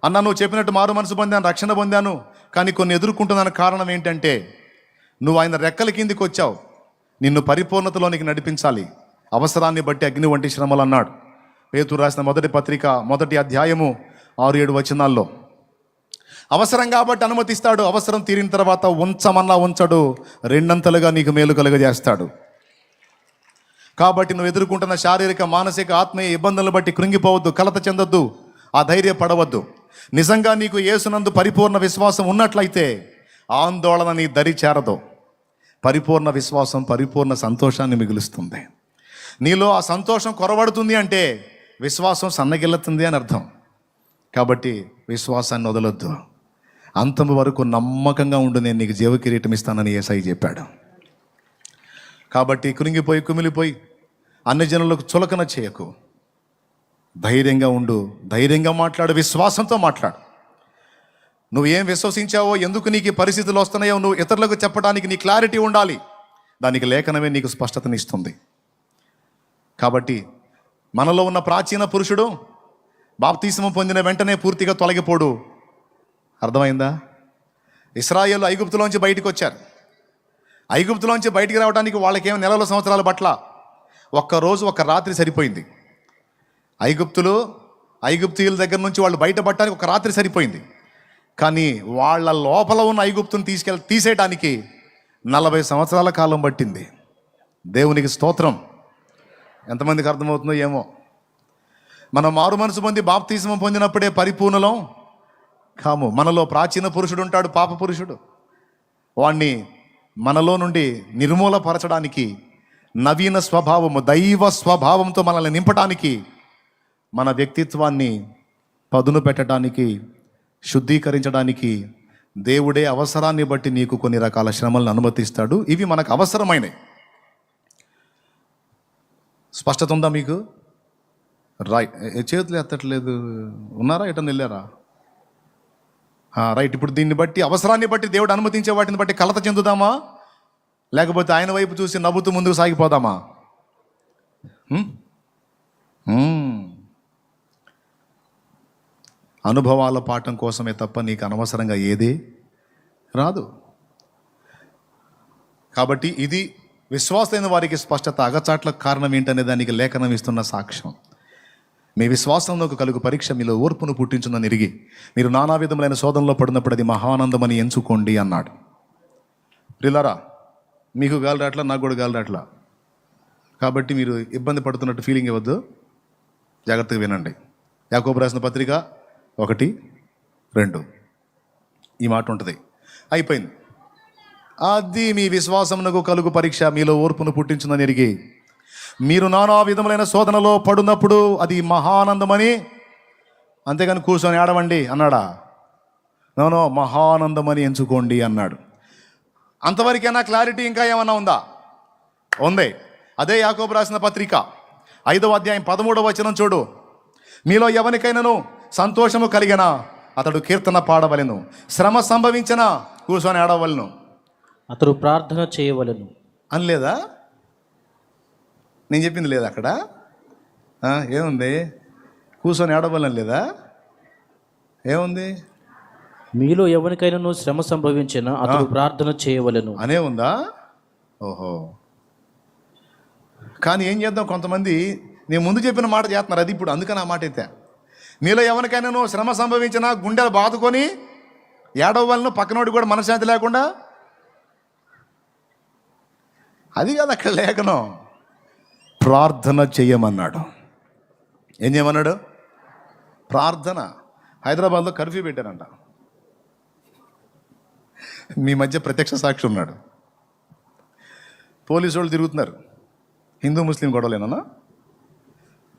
అన్న నువ్వు చెప్పినట్టు మారు మనసు పొందాను, రక్షణ పొందాను, కానీ కొన్ని ఎదుర్కొంటున్నాను. కారణం ఏంటంటే నువ్వు ఆయన రెక్కల కిందికి వచ్చావు, నిన్ను పరిపూర్ణతలోనికి నడిపించాలి, అవసరాన్ని బట్టి అగ్ని వంటి శ్రమలు అన్నాడు. పేతురు రాసిన మొదటి పత్రిక 1వ అధ్యాయము 6-7 వచనాల్లో. అవసరం కాబట్టి అనుమతిస్తాడు, అవసరం తీరిన తర్వాత ఉంచమన్నా ఉంచడు, రెండంతలుగా నీకు మేలు కలుగజేస్తాడు. కాబట్టి నువ్వు ఎదుర్కొంటున్న శారీరక, మానసిక, ఆత్మీయ ఇబ్బందులను బట్టి కృంగిపోవద్దు, కలత చెందొద్దు, అధైర్యపడవద్దు. నిజంగా నీకు యేసునందు పరిపూర్ణ విశ్వాసం ఉన్నట్లయితే ఆందోళన నీ దరి చేరదు. పరిపూర్ణ విశ్వాసం పరిపూర్ణ సంతోషాన్ని మిగులుస్తుంది. నీలో ఆ సంతోషం కొరవడుతుంది అంటే విశ్వాసం సన్నగిల్లుతుంది అని అర్థం. కాబట్టి విశ్వాసాన్ని వదలొద్దు, అంతం వరకు నమ్మకంగా ఉండు, నేను నీకు జీవ కిరీటం ఇస్తానని యేసయ్య చెప్పాడు. కాబట్టి కృంగిపోయి కుమిలిపోయి అన్ని జనులకు చులకన చేయకు, ధైర్యంగా ఉండు, ధైర్యంగా మాట్లాడు, విశ్వాసంతో మాట్లాడు. నువ్వు ఏం విశ్వసించావో, ఎందుకు నీకు ఈ పరిస్థితులు వస్తున్నాయో నువ్వు ఇతరులకు చెప్పడానికి నీ క్లారిటీ ఉండాలి. దానికి లేఖనమే నీకు స్పష్టతనిస్తుంది. కాబట్టి మనలో ఉన్న ప్రాచీన పురుషుడు బాప్తిస్మం పొందిన వెంటనే పూర్తిగా తొలగిపోడు. అర్థమైందా? ఇశ్రాయేలు ఐగుప్తులోంచి బయటికి వచ్చారు. ఐగుప్తులోంచి బయటికి రావడానికి వాళ్ళకేమో నెలల సంవత్సరాల పట్ల, ఒక్కరోజు ఒక్క రాత్రి సరిపోయింది. ఐగుప్తీయుల దగ్గర నుంచి వాళ్ళు బయటపడటానికి ఒక రాత్రి సరిపోయింది. కానీ వాళ్ళ లోపల ఉన్న ఐగుప్తుని తీసేయడానికి 40 సంవత్సరాల కాలం పట్టింది. దేవునికి స్తోత్రం. ఎంతమందికి అర్థమవుతుందో ఏమో. మనం మారు మనసు పొంది బాప్తిస్మం పొందినప్పుడే పరిపూర్ణలం కాము. మనలో ప్రాచీన పురుషుడు ఉంటాడు, పాప పురుషుడు. వాణ్ణి మనలో నుండి నిర్మూలపరచడానికి, నవీన స్వభావము, దైవ స్వభావంతో మనల్ని నింపడానికి, మన వ్యక్తిత్వాన్ని పదును పెట్టడానికి, శుద్ధీకరించడానికి దేవుడే అవసరాన్ని బట్టి నీకు కొన్ని రకాల శ్రమలను అనుమతిస్తాడు. ఇవి మనకు అవసరమైనవి. స్పష్టత ఉందా మీకు? రైట్. చేతులు ఎత్తట్లేదు, ఉన్నారా? ఎటన్నా వెళ్ళారా? రైట్. ఇప్పుడు దీన్ని బట్టి, అవసరాన్ని బట్టి, దేవుడు అనుమతించే వాటిని బట్టి కలత చెందుదామా, లేకపోతే ఆయన వైపు చూసి నవ్వుతూ ముందుకు సాగిపోదామా? అనుభవాల పాఠం కోసమే తప్ప నీకు అనవసరంగా ఏది రాదు. కాబట్టి ఇది విశ్వాసమైన వారికి స్పష్టత. అగచాట్లకు కారణం ఏంటనే దానికి లేఖనం ఇస్తున్న సాక్ష్యం. మీ విశ్వాసంలో కలుగు పరీక్ష మీలో ఓర్పును పుట్టించునని ఎరిగి మీరు నానా విధములైన శోధనలో పడినప్పుడు అది మహానందమని ఎంచుకోండి అన్నాడు. ప్రియులారా, మీకు గాలి రాట్లా, నాకు కూడా గాలి రాట్లా. కాబట్టి మీరు ఇబ్బంది పడుతున్నట్టు ఫీలింగ్ ఇవ్వద్దు, జాగ్రత్తగా వినండి. యాకోబు రాసిన పత్రిక 1:2 ఈ మాట ఉంటుంది. అయిపోయింది. అది మీ విశ్వాసమునకు కలుగు పరీక్ష మీలో ఓర్పును పుట్టించునని ఎరిగి మీరు నానా విధములైన శోధనలో పడినప్పుడు అది మహానందమని, అంతేగాని కూర్చొని ఆడవండి అన్నాడా? నో, మహానందమని ఎంచుకోండి అన్నాడు. అంతవరకైనా క్లారిటీ ఇంకా ఏమన్నా ఉందా? ఉంది. అదే యాకోబు రాసిన పత్రిక 5వ అధ్యాయం 13వ వచనం చూడు. మీలో ఎవరికైనాను సంతోషము కలిగినా అతడు కీర్తన పాడవలెను, శ్రమ సంభవించినా కూర్చొని ఆడవలను, అతడు ప్రార్థన చేయవలెను అని లేదా? నేను చెప్పింది లేదా అక్కడ? ఏముంది? కూర్చొని ఆడవలని లేదా? ఏముంది? మీలో ఎవరికైనా శ్రమ సంభవించినా అతడు ప్రార్థన చేయవలెను అనే ఉందా? ఓహో. కానీ ఏం చేద్దాం, కొంతమంది నేను ముందు చెప్పిన మాట చేస్తున్నారు. అది ఇప్పుడు అందుకని ఆ మాట అయితే, మీలో ఎవరికైనా శ్రమ సంభవించినా గుండెలు బాదుకొని ఏడవలను, పక్కనోడి కూడా మనశ్శాంతి లేకుండా. అది కాదు అక్కడ లేఖనం. ప్రార్థన చేయమన్నాడు. ఏం చేయమన్నాడు? ప్రార్థన. హైదరాబాద్లో కర్ఫ్యూ పెట్టారంట. మీ మధ్య ప్రత్యక్ష సాక్షి ఉన్నాడు. పోలీసు వాళ్ళు తిరుగుతున్నారు. హిందూ ముస్లిం గొడవలేనా?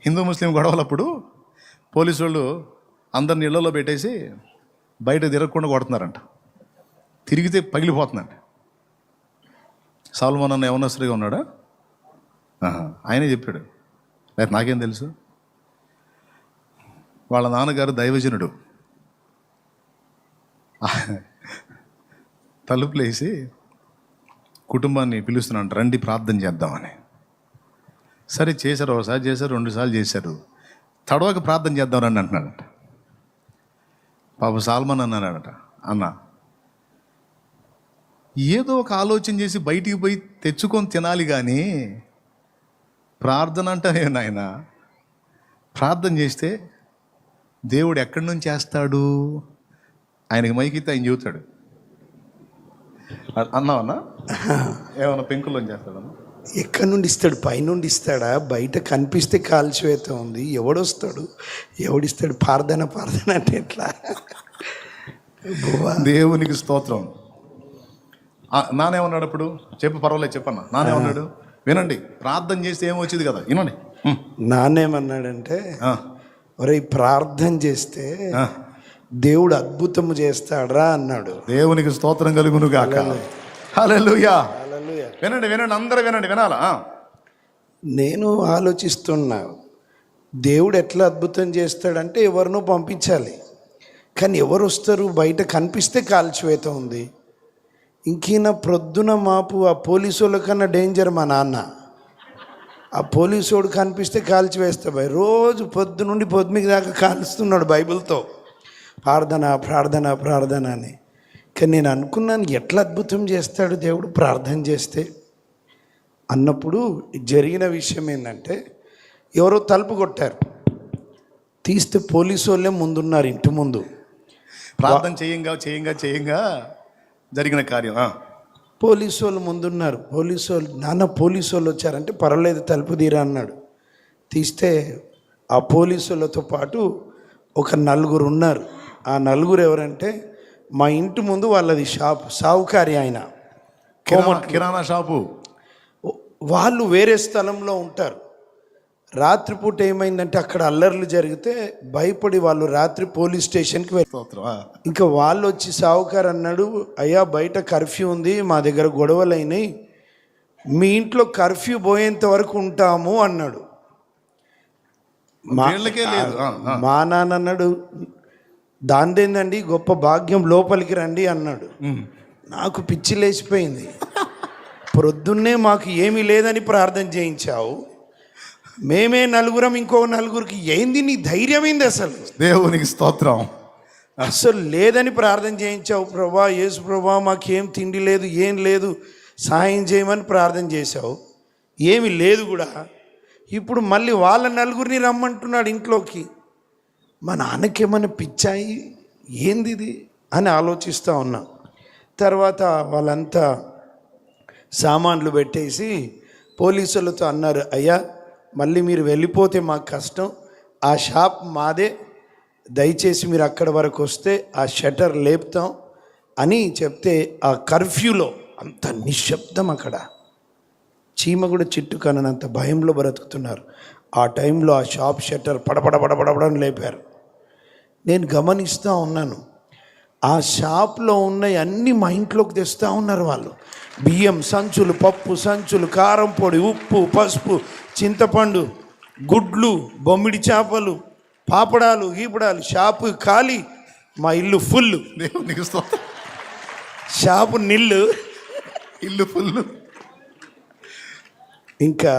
హిందూ ముస్లిం గొడవలప్పుడు పోలీసు వాళ్ళు అందరిని ఇళ్లలో పెట్టేసి బయట తిరగకుండా కొడుతున్నారంట. తిరిగితే పగిలిపోతుందంట. సాల్మన్ అన్న యవనస్తుడిగా ఉన్నాడా? ఆయనే చెప్పాడు, లేకపోతే నాకేం తెలుసు. వాళ్ళ నాన్నగారు దైవజనుడు. తలుపులేసి కుటుంబాన్ని పిలుస్తున్నాడు, రండి ప్రార్థన చేద్దామని. సరే చేశారు, ఒకసారి చేశారు, 2 సార్లు చేశారు. తడవక ప్రార్థన చేద్దామని అంటున్నాడంట. పాప సాల్మన్ అన్నాడట, అన్న ఏదో ఒక ఆలోచన చేసి బయటికి పోయి తెచ్చుకొని తినాలి కానీ ప్రార్థన అంటానే నాయన, ప్రార్థన చేస్తే దేవుడు ఎక్కడి నుంచి చేస్తాడు? ఆయనకి మైకితే ఆయన చెబుతాడు. అన్నావన్నా ఏమన్నా పెంకుల్లోంచి చేస్తాడన్నా? ఎక్కడి నుండి ఇస్తాడు? పైనుండి ఇస్తాడా? బయట కనిపిస్తే కాల్చివేత ఉంది, ఎవడొస్తాడు? ఎవడిస్తాడు? ప్రార్థన అంటే ఎట్లా? దేవునికి స్తోత్రం. నానేమన్నాడు అప్పుడు? చెప్పు, పర్వాలేదు చెప్పన్నా. నానేమన్నాడు? వినండి, ప్రార్థన చేస్తే ఏమొచ్చింది కదా, వినండి. నానేమన్నాడంటే, ఒరే ప్రార్థన చేస్తే దేవుడు అద్భుతము చేస్తాడరా అన్నాడు. దేవునికి స్తోత్రం కలుగును గాక. హల్లెలూయా. వినండి వినండి, అందరూ వినండి, వినాలా? నేను ఆలోచిస్తున్నా, దేవుడు ఎట్లా అద్భుతం చేస్తాడంటే ఎవరినో పంపించాలి, కానీ ఎవరు వస్తారు? బయట కనిపిస్తే కాల్చివేత ఉంది. ఇంకీన ప్రొద్దున మాపు ఆ పోలీసు వాళ్ళ కన్నా డేంజర్ మా నాన్న. ఆ పోలీసోడు కనిపిస్తే కాల్చివేస్తా భయ్. రోజు పొద్దు నుండి పొద్దుమికి దాకా కాలుస్తున్నాడు బైబిల్తో, ప్రార్థన ప్రార్థన ప్రార్థన అని. కానీ నేను అనుకున్నాను, ఎట్లా అద్భుతం చేస్తాడు దేవుడు ప్రార్థన చేస్తే అన్నప్పుడు జరిగిన విషయం ఏంటంటే, ఎవరో తలుపు కొట్టారు, తీస్తే పోలీసు వాళ్ళే ముందున్నారు, ఇంటి ముందు. ప్రార్థన చేయంగా జరిగిన కార్యం. పోలీసు వాళ్ళు ముందున్నారు. పోలీసు వాళ్ళు వచ్చారంటే పర్వాలేదు తలుపు తీరా అన్నాడు. తీస్తే ఆ పోలీసు వాళ్ళతో పాటు ఒక నలుగురు ఉన్నారు. ఆ నలుగురు ఎవరంటే, మా ఇంటి ముందు వాళ్ళది షాప్, సావుకారి ఆయన, కిరాణా షాపు. వాళ్ళు వేరే స్థలంలో ఉంటారు. రాత్రిపూట ఏమైందంటే అక్కడ అల్లర్లు జరిగితే భయపడి వాళ్ళు రాత్రి పోలీస్ స్టేషన్కి వెళ్ళారు. ఇంకా వాళ్ళు వచ్చి సావుకారు అన్నాడు, అయ్యా బయట కర్ఫ్యూ ఉంది, మా దగ్గర గొడవలు అయినాయి, మీ ఇంట్లో కర్ఫ్యూ పోయేంత వరకు ఉంటాము అన్నాడు. మా నాన్న అన్నాడు, దాందేందండి గొప్ప భాగ్యం, లోపలికి రండి అన్నాడు. నాకు పిచ్చి లేచిపోయింది. ప్రొద్దున్నే మాకు ఏమీ లేదని ప్రార్థన చేయించావు, మేమే నలుగురం, ఇంకో నలుగురికి ఏంది నీ ధైర్యం ఏంది అసలు? దేవునికి స్తోత్రం. అసలు లేదని ప్రార్థన చేయించావు ప్రభా, యేసు ప్రభా మాకేం తిండి లేదు, ఏం లేదు, సాయం చేయమని ప్రార్థన చేశావు, ఏమి లేదు కూడా. ఇప్పుడు మళ్ళీ వాళ్ళ నలుగురిని రమ్మంటున్నాడు ఇంట్లోకి. మా నాన్నకేమైనా పిచ్చాయి, ఏంది ఇది అని ఆలోచిస్తూ ఉన్నా. తర్వాత వాళ్ళంతా సామాన్లు పెట్టేసి పోలీసులతో అన్నారు, అయ్యా మళ్ళీ మీరు వెళ్ళిపోతే మాకు కష్టం, ఆ షాప్ మాదే, దయచేసి మీరు అక్కడి వరకు వస్తే ఆ షట్టర్ లేపుతాం అని చెప్తే, ఆ కర్ఫ్యూలో అంత నిశ్శబ్దం, అక్కడ చీమ కూడా చిట్టు కనంత భయంలో బ్రతుకుతున్నారు. ఆ టైంలో ఆ షాప్ షట్టర్ పడపడని లేపారు. నేను గమనిస్తూ ఉన్నాను, ఆ షాప్లో ఉన్నాయి అన్నీ మా ఇంట్లోకి తెస్తూ ఉన్నారు వాళ్ళు. బియ్యం సంచులు, పప్పు సంచులు, కారం పొడి, ఉప్పు, పసుపు, చింతపండు, గుడ్లు, బొమ్మిడి చేపలు, పాపడాలు, గీపడాలు. షాపు ఖాళీ, మా ఇల్లు ఫుల్. షాపు నిల్లు, ఇల్లు ఫుల్. ఇంకా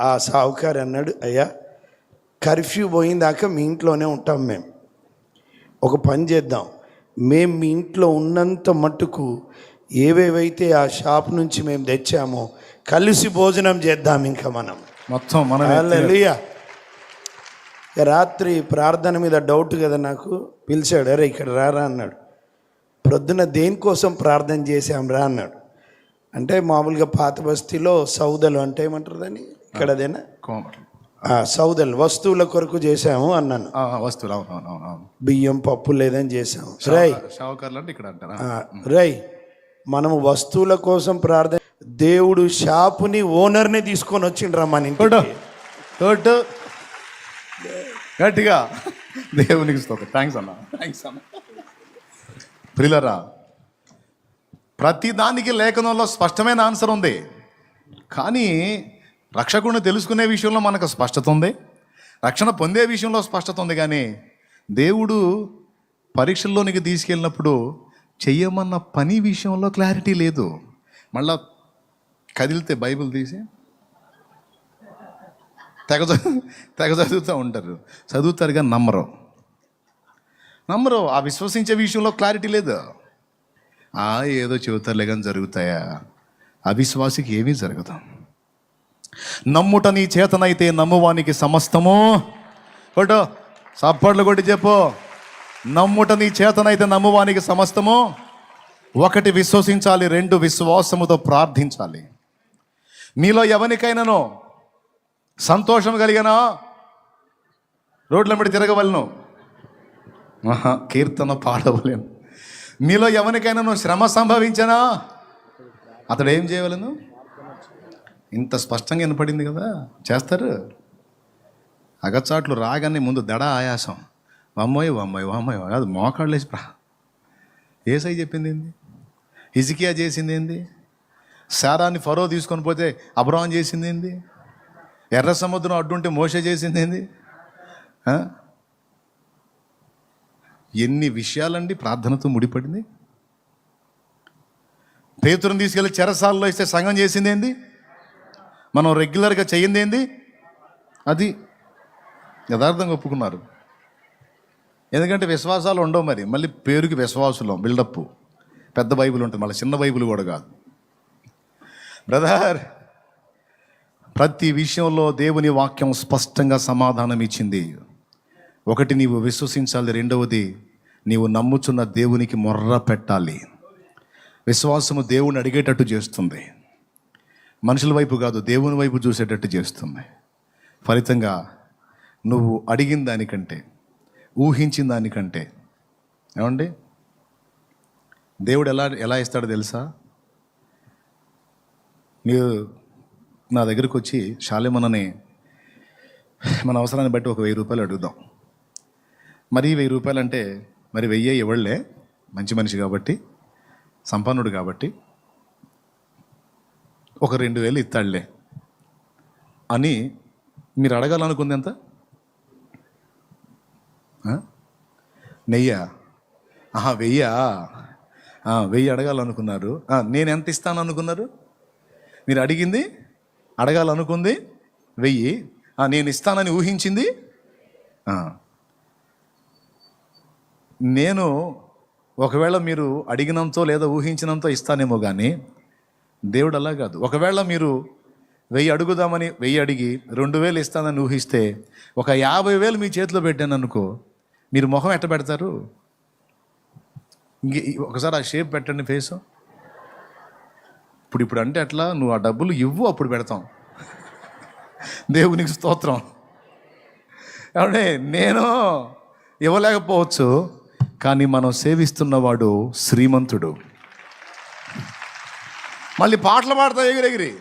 ఆ సావుకారు అన్నాడు, అయ్యా కర్ఫ్యూ పోయిందాకా మీ ఇంట్లోనే ఉంటాం, మేము ఒక పని చేద్దాం, మేము మీ ఇంట్లో ఉన్నంత మట్టుకు ఏవేవైతే ఆ షాప్ నుంచి మేము తెచ్చామో కలిసి భోజనం చేద్దాం ఇంకా మనం మొత్తం. హల్లెలూయా. రాత్రి ప్రార్థన మీద డౌట్ కదా నాకు, పిలిచాడు, అరే ఇక్కడ రారా అన్నాడు. ప్రొద్దున దేనికోసం ప్రార్థన చేశాం రా అన్నాడు. అంటే మామూలుగా పాత బస్తీలో సౌదలు అంటే ఏమంటారు దాన్ని, ఇక్కడ అదేనా సౌదలు, వస్తువుల కొరకు చేసాము అన్నాను. వస్తువులు, బియ్యం పప్పు లేదని చేసాము. రై మనము వస్తువుల కోసం ప్రార్థన, దేవుడు షాపుని ఓనర్ని తీసుకొని వచ్చిండ్రా మన ఇంటి. గట్టిగా దేవునికి థ్యాంక్స్ అన్న, థ్యాంక్స్ అన్న. ప్రియులారా, ప్రతి దానికి లేఖనంలో స్పష్టమైన ఆన్సర్ ఉంది, కానీ రక్షకుడిని తెలుసుకునే విషయంలో మనకు స్పష్టత ఉంది, రక్షణ పొందే విషయంలో స్పష్టత ఉంది. కానీ దేవుడు పరీక్షల్లోనికి తీసుకెళ్ళినప్పుడు చెయ్యమన్న పని విషయంలో క్లారిటీ లేదు. మళ్ళా కదిలితే బైబిల్ తీసి తెగ చదువుతూ ఉంటారు, చదువుతారు కానీ నమ్మరు. నమ్మరు. ఆ విశ్వసించే విషయంలో క్లారిటీ లేదు. ఏదో చెబుతారులే కానీ జరుగుతాయా? అవిశ్వాసికి ఏమీ జరగదు. నమ్ముట నీ చేతనైతే నమ్మువానికి సమస్తము కొట్టు, సప్పట్లు కొట్టి చెప్పు. నమ్ముట నీ చేతనైతే నమ్మువానికి సమస్తము. 1 విశ్వసించాలి, 2 విశ్వాసముతో ప్రార్థించాలి. మీలో ఎవరికైనానో సంతోషం కలిగినా రోడ్ల మీద తిరగవలను, కీర్తన పాడవలేను. మీలో ఎవరికైనానో శ్రమ సంభవించనా అతడు ఏం చేయవలను? ఇంత స్పష్టంగా వినపడింది కదా. చేస్తారు. అగచాట్లు రాగానే ముందు దడ ఆయాసం, వమ్మోయ్ వమ్మోయ్ వమ్మోయ్, అది మోకాళ్ళు వేసి ఏసై చెప్పింది ఏంది? హిజ్కియా చేసింది ఏంది? శారాన్ని ఫరో తీసుకొని పోతే అబ్రహాం చేసింది ఏంది? ఎర్ర సముద్రం అడ్డుంటే మోషే చేసింది ఏంది? ఎన్ని విషయాలండి ప్రార్థనతో ముడిపడింది. పేతురుని తీసుకెళ్ళి చెరసాలలో ఇస్తే సంఘం చేసింది ఏంది? మనం రెగ్యులర్గా చెయ్యింది ఏంది? అది యథార్థంగా ఒప్పుకున్నారు. ఎందుకంటే విశ్వాసాలు ఉండవు. మళ్ళీ పేరుకి విశ్వాసులం, బిల్డప్. పెద్ద బైబిల్ ఉంటుంది, మళ్ళీ చిన్న బైబిల్ కూడా కాదు. బ్రదర్, ప్రతి విషయంలో దేవుని వాక్యం స్పష్టంగా సమాధానం ఇచ్చింది. 1 నీవు విశ్వసించాలి, 2వది నీవు నమ్ముచున్న దేవునికి మొర్ర పెట్టాలి. విశ్వాసము దేవుని అడిగేటట్టు చేస్తుంది, మనుషుల వైపు కాదు దేవుని వైపు చూసేటట్టు చేస్తుంది. ఫలితంగా నువ్వు అడిగిన దానికంటే, ఊహించిన దానికంటే, ఏమండి దేవుడు ఎలా ఇస్తాడో తెలుసా? మీరు నా దగ్గరికి వచ్చి శాలేమనని మన అవసరాన్ని బట్టి ఒక 1000 రూపాయలు అడుగుదాం. మరి 1000 రూపాయలు అంటే మరి 1000 ఇవ్వలే, మంచి మనిషి కాబట్టి, సంపన్నుడు కాబట్టి ఒక 2000 ఇస్తాడులే అని మీరు అడగాలనుకుంది ఎంత? 1000? 1000 అడగాలనుకున్నారు. నేను ఎంత ఇస్తాను అనుకున్నారు? మీరు అడిగింది, అడగాలనుకుంది 1000, నేను ఇస్తానని ఊహించింది. నేను ఒకవేళ మీరు అడిగినంతో లేదా ఊహించినంతో ఇస్తానేమో కానీ దేవుడు అలా కాదు. ఒకవేళ మీరు 1000 అడుగుదామని 1000 అడిగి 2000 ఇస్తానని ఊహిస్తే ఒక 50,000 మీ చేతిలో పెట్టాను అనుకో, మీరు మొహం ఎట్ట పెడతారు? ఒకసారి ఆ షేప్ పెట్టండి ఫేసు. ఇప్పుడు అంటే అట్లా నువ్వు ఆ డబ్బులు ఇవ్వు, అప్పుడు పెడతాం. దేవునికి స్తోత్రం. కాబట్టి నేను ఇవ్వలేకపోవచ్చు, కానీ మనం సేవిస్తున్నవాడు శ్రీమంతుడు. మళ్ళీ పాటలు పాడతా ఎగిరెగిరి,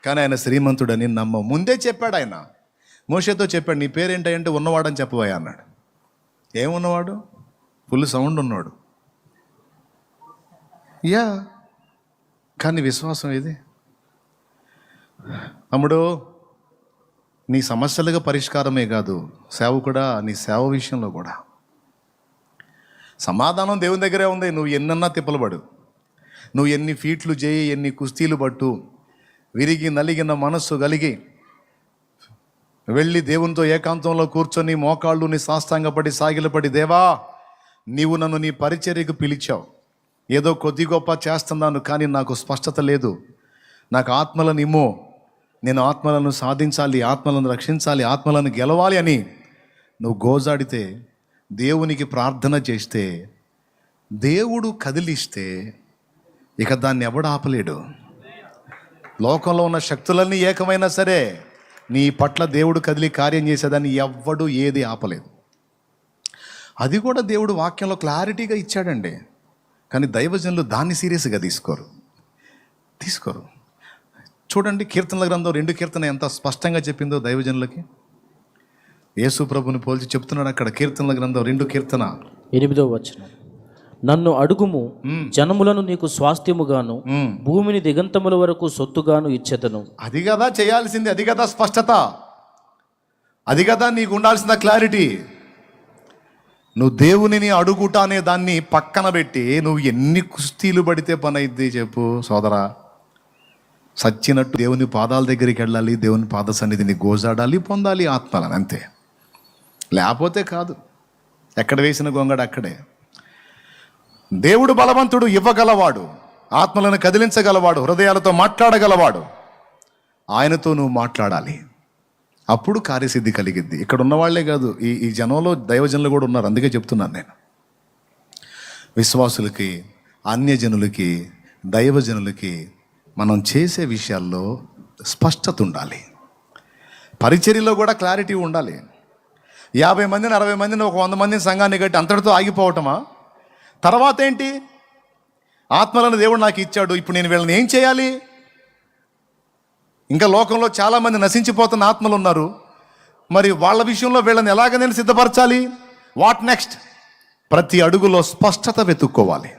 కానీ ఆయన శ్రీమంతుడని నమ్మం. ముందే చెప్పాడు ఆయన. మోషేతో చెప్పాడు, నీ పేరేంటంటే ఉన్నవాడని చెప్పబోయా అన్నాడు. ఏమున్నవాడు? ఫుల్ సౌండ్ ఉన్నాడు. కానీ విశ్వాసం ఏది? తమ్ముడు, నీ సమస్యలుగా పరిష్కారమే కాదు, సేవకుడా, నీ సేవ విషయంలో కూడా సమాధానం దేవుని దగ్గరే ఉంది. నువ్వు ఎన్నన్నా తిప్పలబడు, నువ్వు ఎన్ని ఫీట్లు చేయి, ఎన్ని కుస్తీలు పట్టు, విరిగి నలిగిన మనస్సు కలిగి వెళ్ళి దేవునితో ఏకాంతంలో కూర్చొని మోకాళ్ళు నీ సాష్టాంగపడి సాగిలపడి, దేవా నీవు నన్ను నీ పరిచర్యకు పిలిచావు, ఏదో కొద్ది గొప్ప చేస్తున్నాను కానీ నాకు స్పష్టత లేదు, నాకు ఆత్మలను ఇమ్మో, నేను ఆత్మలను సాధించాలి, ఆత్మలను రక్షించాలి, ఆత్మలను గెలవాలి అని నువ్వు గోజాడితే, దేవునికి ప్రార్థన చేస్తే, దేవుడు కదిలిస్తే ఇక దాన్ని ఎవడు ఆపలేడు. లోకంలో ఉన్న శక్తులన్నీ ఏకమైనా సరే నీ పట్ల దేవుడు కదిలి కార్యం చేసేదాన్ని ఎవ్వడు ఏది ఆపలేదు. అది కూడా దేవుడు వాక్యంలో క్లారిటీగా ఇచ్చాడండి. కానీ దైవజనులు దాన్ని సీరియస్గా తీసుకోరు. చూడండి, కీర్తనల గ్రంథం 2 కీర్తన ఎంత స్పష్టంగా చెప్పిందో దైవజనులకి. యేసు ప్రభుని పోల్చి చెప్తున్నాడు అక్కడ. కీర్తనల గ్రంథం 2 కీర్తన 8వ వచనం, నన్ను అడుగుము, జనములను నీకు స్వాస్థ్యముగాను భూమిని దిగంతముల వరకు సొత్తుగాను ఇచ్చేదను. అది కదా చేయాల్సింది, అది కదా స్పష్టత, అది కదా నీకు ఉండాల్సిన క్లారిటీ. నువ్వు దేవునిని అడుగుట అనే దాన్ని పక్కన పెట్టి నువ్వు ఎన్ని కుస్తీలు పడితే పని అయిద్ది చెప్పు సోదరా. సచ్చినట్టు దేవుని పాదాల దగ్గరికి వెళ్ళాలి, దేవుని పాద సన్నిధిని గోజాడాలి, పొందాలి ఆత్మలను, అంతే. లేకపోతే కాదు. ఎక్కడ వేసిన గొంగడ అక్కడే. దేవుడు బలవంతుడు, ఇవ్వగలవాడు, ఆత్మలను కదిలించగలవాడు, హృదయాలతో మాట్లాడగలవాడు. ఆయనతో నువ్వు మాట్లాడాలి, అప్పుడు కార్యసిద్ధి కలిగిద్ది. ఇక్కడ ఉన్న వాళ్ళే కాదు, ఈ జనంలో దైవజనులు కూడా ఉన్నారు. అందుకే చెప్తున్నాను నేను, విశ్వాసులకి, అన్యజనులకి, దైవజనులకి మనం చేసే విషయాల్లో స్పష్టత ఉండాలి. పరిచర్యలో కూడా క్లారిటీ ఉండాలి. 50 మందిని 60 మందిని ఒక 100 మందిని సంఘాన్ని కట్టి అంతటితో ఆగిపోవటమా? తర్వాత ఏంటి? ఆత్మలను దేవుడు నాకు ఇచ్చాడు, ఇప్పుడు నేను వీళ్ళని ఏం చేయాలి? ఇంకా లోకంలో చాలామంది నశించిపోతున్న ఆత్మలు ఉన్నారు. మరి వాళ్ళ విషయంలో వీళ్ళని ఎలాగ నేను సిద్ధపరచాలి? What next? ప్రతి అడుగులో స్పష్టత వెతుక్కోవాలి.